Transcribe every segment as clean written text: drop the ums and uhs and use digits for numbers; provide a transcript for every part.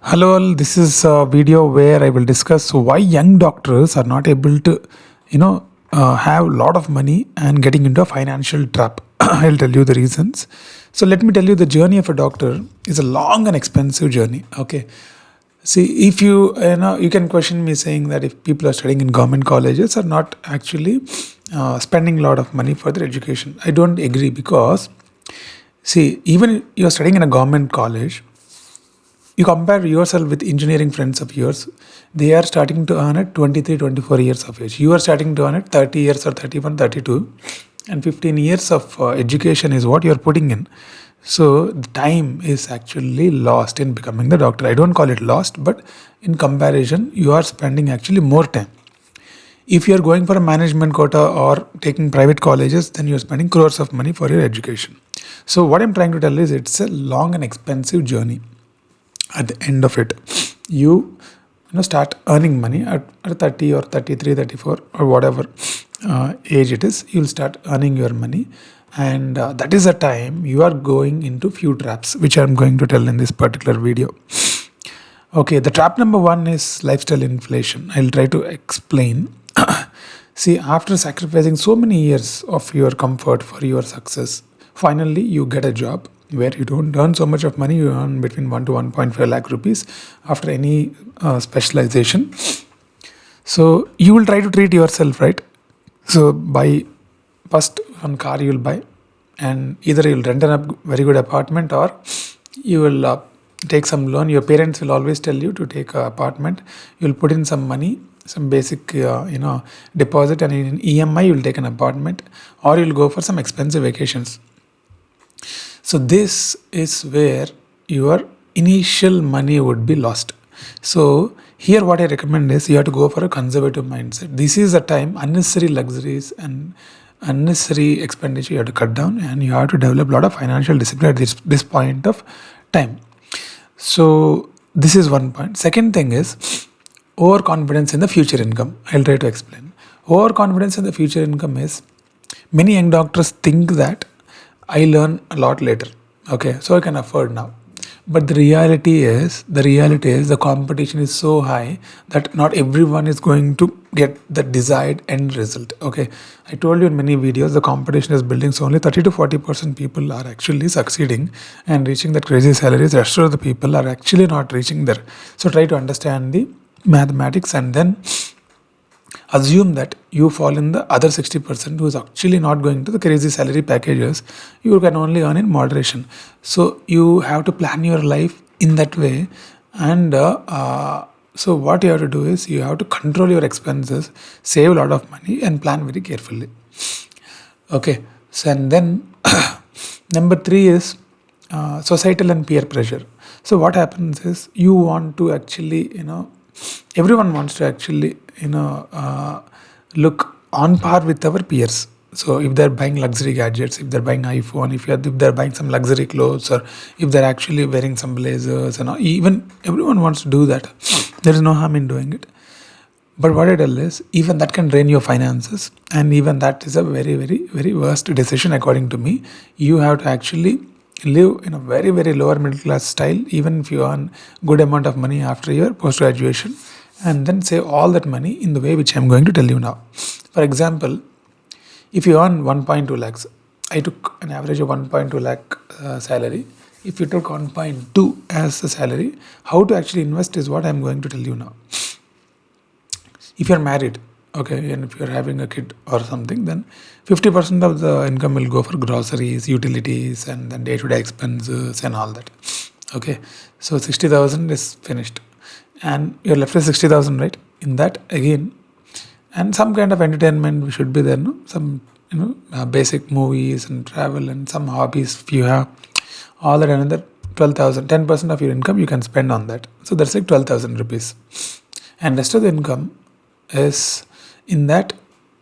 Hello, all. This is a video where I will discuss why young doctors are not able to, have a lot of money and getting into a financial trap. I'll tell you the reasons. So let me tell you, the journey of a doctor is a long and expensive journey. Okay. See, if you can question me saying that if people are studying in government colleges are not actually spending a lot of money for their education. I don't agree because, see, even you're studying in a government college, you compare yourself with engineering friends of yours, they are starting to earn at 23, 24 years of age. You are starting to earn at 30 years or 31, 32, and 15 years of education is what you are putting in. So the time is actually lost in becoming the doctor. I don't call it lost, but in comparison, you are spending actually more time. If you are going for a management quota or taking private colleges, then you're spending crores of money for your education. So what I'm trying to tell is it's a long and expensive journey. At the end of it, you start earning money at 30 or 33, 34 or whatever age it is. You'll start earning your money, and that is the time you are going into few traps, which I'm going to tell in this particular video. Okay, the trap number one is lifestyle inflation. I'll try to explain. See, after sacrificing so many years of your comfort for your success, finally you get a job where you don't earn so much of money. You earn between 1 to 1.5 lakh rupees after any specialization. So you will try to treat yourself, right? So buy first one car you will buy, and either you'll rent a very good apartment or you will take some loan. Your parents will always tell you to take an apartment. You'll put in some money, some basic deposit, and in EMI you'll take an apartment, or you'll go for some expensive vacations. So this is where your initial money would be lost. So here what I recommend is you have to go for a conservative mindset. This is the time unnecessary luxuries and unnecessary expenditure you have to cut down, and you have to develop a lot of financial discipline at this point of time. So this is one point. Second thing is overconfidence in the future income. I'll try to explain. Overconfidence in the future income is many young doctors think that I learn a lot later. Okay, so I can afford now. But the reality is the competition is so high that not everyone is going to get the desired end result. Okay, I told you in many videos the competition is building, so only 30 to 40% people are actually succeeding and reaching that crazy salaries. The rest of the people are actually not reaching there. So try to understand the mathematics and then assume that you fall in the other 60% who is actually not going to the crazy salary packages. You can only earn in moderation. So you have to plan your life in that way. And so what you have to do is you have to control your expenses, save a lot of money, and plan very carefully. Okay. So and then number three is societal and peer pressure. So what happens is you want to actually everyone wants to actually look on par with our peers. So if they're buying luxury gadgets, if they're buying iPhone, if they're buying some luxury clothes, or if they're actually wearing some blazers, and even everyone wants to do that. There is no harm in doing it. But what I tell is, even that can drain your finances, and even that is a very, very, very worst decision according to me. You have to actually live in a very, very lower middle class style, even if you earn good amount of money after your post graduation, and then save all that money in the way which I'm going to tell you now. For example, if you earn 1.2 lakhs, I took an average of 1.2 lakh salary. If you took 1.2 as a salary, how to actually invest is what I'm going to tell you now. If you're married, okay, and if you're having a kid or something, then 50% of the income will go for groceries, utilities, and then day-to-day expenses and all that. Okay, so 60,000 is finished, and you're left with 60,000, right? In that again, and some kind of entertainment should be there, no? Some basic movies and travel and some hobbies. If you have all that, another 12,000, 10% of your income you can spend on that. So that's like 12,000 rupees, and rest of the income is in that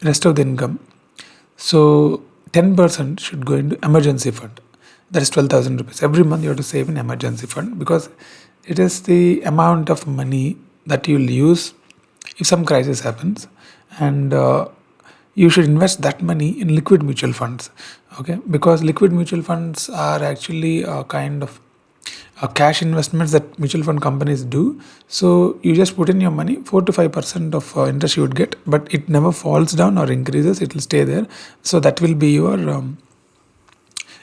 rest of the income. So 10% should go into emergency fund. That is 12,000 rupees. Every month you have to save in emergency fund, because it is the amount of money that you'll use if some crisis happens, and you should invest that money in liquid mutual funds. Okay, because liquid mutual funds are actually a kind of cash investments that mutual fund companies do. So you just put in your money, 4 to 5% of interest you would get, but it never falls down or increases. It will stay there. So that will be your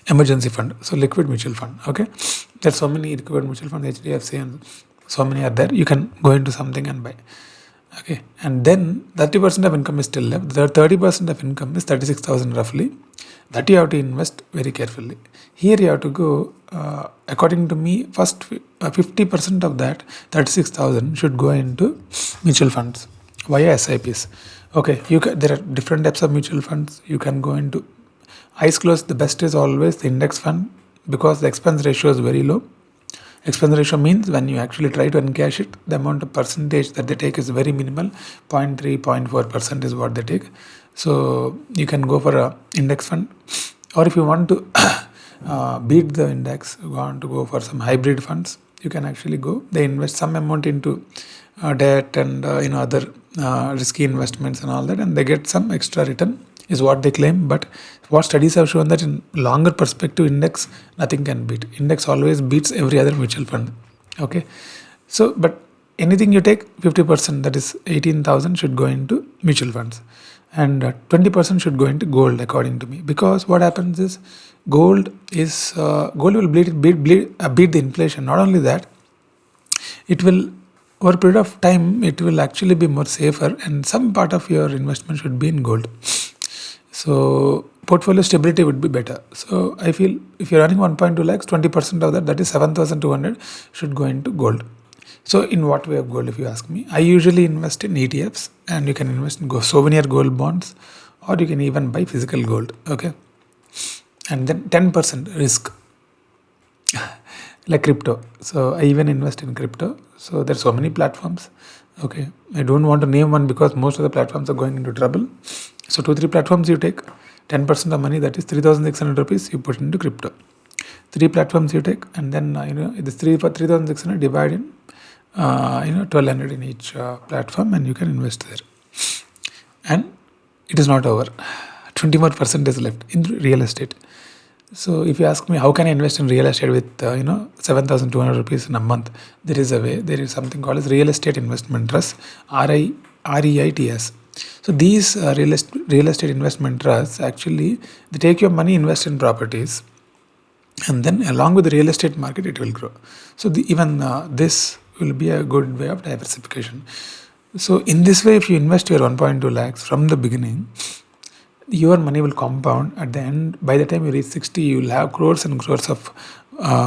emergency fund. So liquid mutual fund. Okay, there's so many liquid mutual fund, HDFC, and so many are there. You can go into something and buy. Okay, and then 30% of income is still left. The 30% of income is 36,000 roughly. That you have to invest very carefully. Here you have to go, according to me, first 50% of that 36,000 should go into mutual funds via SIPs. Okay, there are different types of mutual funds. You can go into eyes closed. The best is always the index fund because the expense ratio is very low. Expense ratio means when you actually try to encash it, the amount of percentage that they take is very minimal. 0.3, 0.4% is what they take. So you can go for a index fund, or if you want to beat the index, you want to go for some hybrid funds, you can actually go. They invest some amount into debt and other risky investments and all that, and they get some extra return is what they claim. But what studies have shown that in longer perspective, index nothing can beat. Index always beats every other mutual fund. Okay, so but anything you take 50%, that is 18,000 should go into mutual funds, and 20% should go into gold according to me, because what happens is gold will beat the inflation. Not only that, it will, over a period of time, it will actually be more safer, and some part of your investment should be in gold. So portfolio stability would be better. So I feel if you're earning 1.2 lakhs, 20% of that, that is 7,200, should go into gold. So in what way of gold, if you ask me? I usually invest in ETFs, and you can invest in souvenir gold bonds, or you can even buy physical gold. Okay, and then 10% risk, like crypto. So I even invest in crypto. So there's so many platforms. Okay, I don't want to name one because most of the platforms are going into trouble. So 2-3 platforms you take, 10% of money, that is 3,600 rupees, you put into crypto. 3 platforms you take, and then this 3,600 divide in 1,200 in each platform, and you can invest there. And it is not over. 20 more percent is left in real estate. So if you ask me how can I invest in real estate with 7,200 rupees in a month, there is a way. There is something called as Real Estate Investment Trust, REITs. So these real estate investment trusts, actually they take your money, invest in properties, and then along with the real estate market it will grow. So even this will be a good way of diversification. So in this way, if you invest your 1.2 lakhs from the beginning, your money will compound. At the end, by the time you reach 60, you will have crores and crores of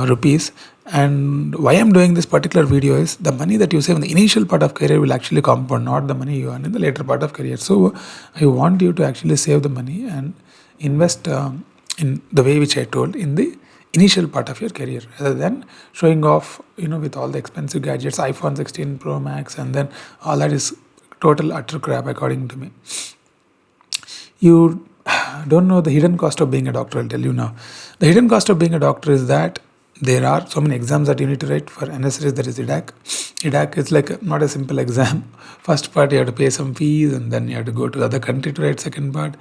rupees. And why I'm doing this particular video is the money that you save in the initial part of career will actually compound, not the money you earn in the later part of career. So I want you to actually save the money and invest in the way which I told in the initial part of your career, rather than showing off with all the expensive gadgets, iPhone 16 Pro Max, and then all that is total utter crap according to me. You don't know the hidden cost of being a doctor. I'll tell you now. The hidden cost of being a doctor is that there are so many exams that you need to write. For NSRS, that is IDAC. IDAC is like not a simple exam. First part, you have to pay some fees, and then you have to go to the other country to write second part.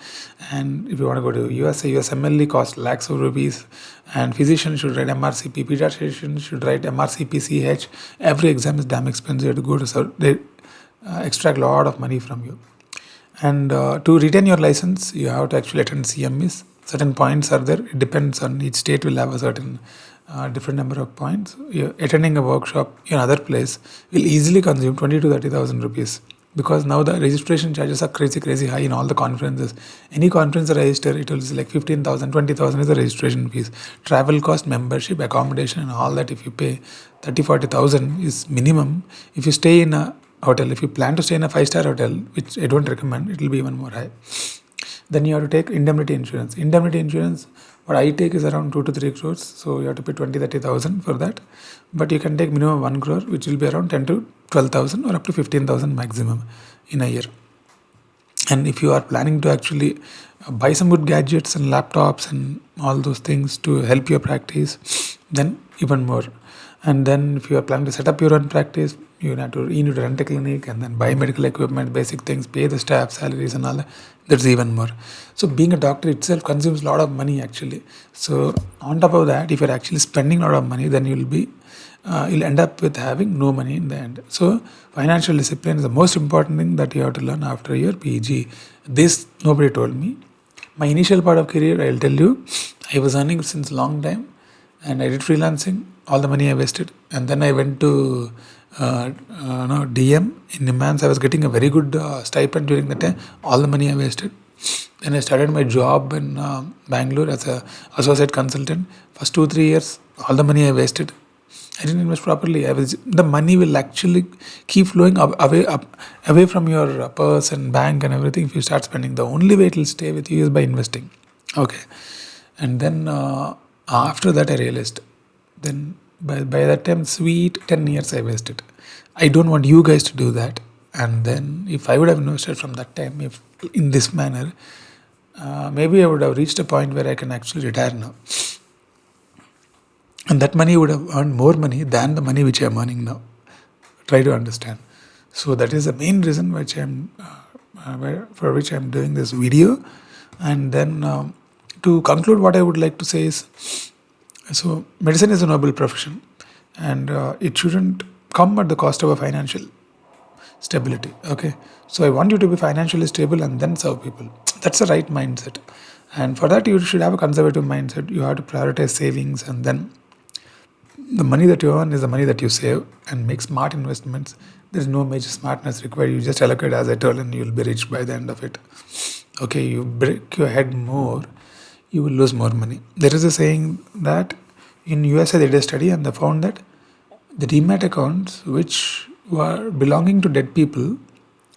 And if you want to go to USA, USMLE costs lakhs of rupees. And physicians should write MRCP, pediatricians should write MRCP-CH. Every exam is damn expensive. You have to go to, they extract a lot of money from you. And to retain your license, you have to actually attend CMEs. Certain points are there. It depends on each state will have a certain different number of points. Attending a workshop in another place will easily consume 20 to 30,000 rupees, because now the registration charges are crazy high in all the conferences. Any conference register, it will be like 15,000, 20,000 is the registration fees. Travel cost, membership, accommodation, and all that. If you pay 30, 40,000 is minimum. If you stay in a hotel, if you plan to stay in a 5-star hotel, which I don't recommend, it will be even more high. Then you have to take indemnity insurance. Indemnity insurance, what I take is around 2 to 3 crores. So you have to pay 20, 30,000 for that. But you can take minimum 1 crore, which will be around 10 to 12,000 or up to 15,000 maximum in a year. And if you are planning to actually buy some good gadgets and laptops and all those things to help your practice, then even more. And then if you are planning to set up your own practice, you need to rent a clinic and then buy medical equipment, basic things, pay the staff salaries and all that. That's even more. So being a doctor itself consumes a lot of money actually. So on top of that, if you're actually spending a lot of money, then you'll be you'll end up with having no money in the end. So financial discipline is the most important thing that you have to learn after your PG. This nobody told me. My initial part of career, I'll tell you, I was earning since long time, and I did freelancing. All the money I wasted, and then I went to DM in Nimans. I was getting a very good stipend during the time. All the money I wasted. Then I started my job in Bangalore as a associate consultant. First 2 3 years, all the money I wasted. I didn't invest properly. The money will actually keep flowing away from your purse and bank and everything. If you start spending, the only way it will stay with you is by investing. Okay, and then after that I realized. Then by that time, sweet 10 years I wasted. I don't want you guys to do that. And then if I would have invested from that time, if in this manner, maybe I would have reached a point where I can actually retire now. And that money would have earned more money than the money which I am earning now. Try to understand. So that is the main reason for which I'm doing this video. And then to conclude, what I would like to say is, so medicine is a noble profession, and it shouldn't come at the cost of a financial stability. Okay, so I want you to be financially stable and then serve people. That's the right mindset, and for that you should have a conservative mindset. You have to prioritize savings, and then the money that you earn is the money that you save, and make smart investments. There is no major smartness required. You just allocate as I told, and you'll be rich by the end of it. Okay, you break your head more, you will lose more money. There is a saying that in USA they did a study and they found that the demat accounts which were belonging to dead people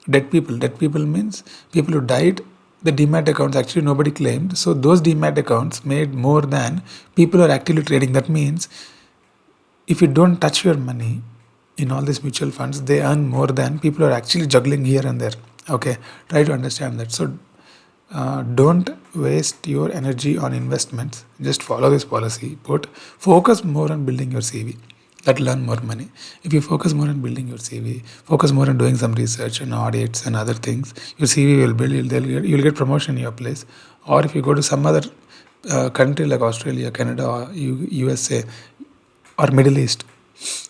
means people who died, the demat accounts actually nobody claimed. So those demat accounts made more than people who are actively trading. That means if you don't touch your money in all these mutual funds, they earn more than people who are actually juggling here and there. Okay, try to understand that. So don't waste your energy on investments. Just follow this policy. Focus more on building your CV. That'll earn more money. If you focus more on building your CV, focus more on doing some research and audits and other things, your CV will build. You'll get promotion in your place. Or if you go to some other country like Australia, Canada, or USA, or Middle East,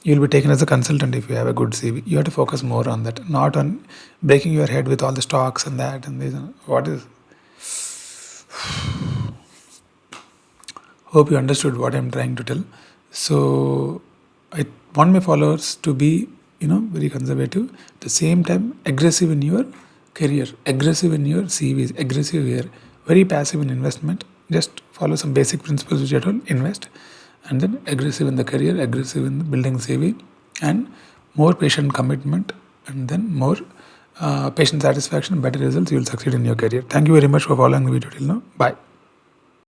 you'll be taken as a consultant if you have a good CV. You have to focus more on that, not on breaking your head with all the stocks and that and this. What is? Hope you understood what I'm trying to tell. So I want my followers to be, very conservative. At the same time, aggressive in your career, aggressive in your CVs, aggressive here, very passive in investment. Just follow some basic principles which I told. Invest, and then aggressive in the career, aggressive in building CV, and more patient commitment, and then more patient satisfaction, better results. You will succeed in your career. Thank you very much for following the video till now. Bye.